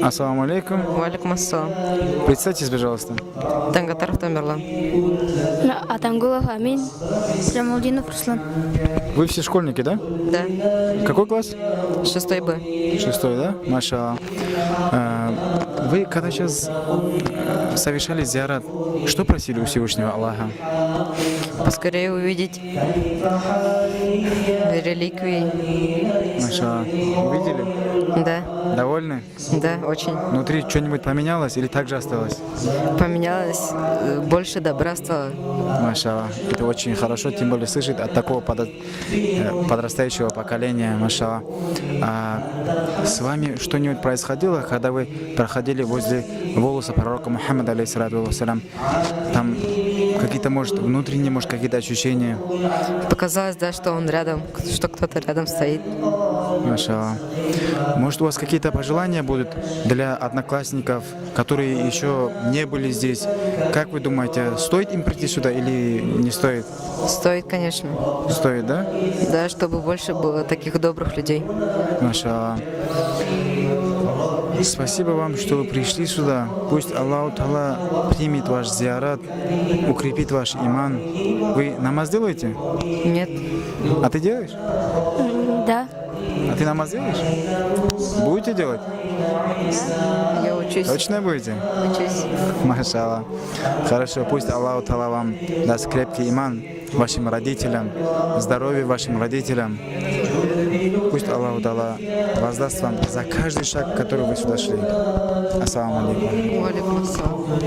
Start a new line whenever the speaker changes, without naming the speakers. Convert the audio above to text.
Ассаламу алейкум.
Валикум ассалам.
Представьтесь, пожалуйста.
Тангатаров Тамерлан.
Атангулов Амин. Джамалдинов Руслан.
Вы все школьники, да?
Да.
Какой класс?
6 Б.
6, да? Маша. Вы когда сейчас совершали зиарат, что просили у Всевышнего Аллаха?
Поскорее увидеть реликвии.
Маша, увидели?
Да.
Довольны?
Да, очень.
Внутри что-нибудь поменялось или так же осталось?
Поменялось, больше добра стало.
Маша, это очень хорошо, тем более слышит от такого подрастающего поколения, маша. С вами что-нибудь происходило, когда вы проходили возле волоса пророка Мухаммада, алейхиссалату вассалям? Там какие-то, может, внутренние, может, какие-то ощущения?
Показалось, да, что он рядом, что кто-то рядом стоит.
Маша. Может, у вас какие-то пожелания будут для одноклассников, которые еще не были здесь? Как вы думаете, стоит им прийти сюда или не стоит?
Стоит, конечно.
Стоит, да?
Да, чтобы больше было таких добрых людей.
Маша. Спасибо вам, что вы пришли сюда. Пусть Аллах Та'ала примет ваш зиарат, укрепит ваш иман. Вы намаз делаете?
Нет.
А ты делаешь?
Да.
А ты намаз делаешь? Будете делать?
Я учусь.
Точно будете?
Учусь.
Машаллах. Хорошо, пусть Аллах Та'ала вам даст крепкий иман вашим родителям, здоровье вашим родителям. Пусть Аллах Та'ала воздаст вам за каждый шаг, который вы сюда шли. Ассаламу алейкум.
Валикум ассалам.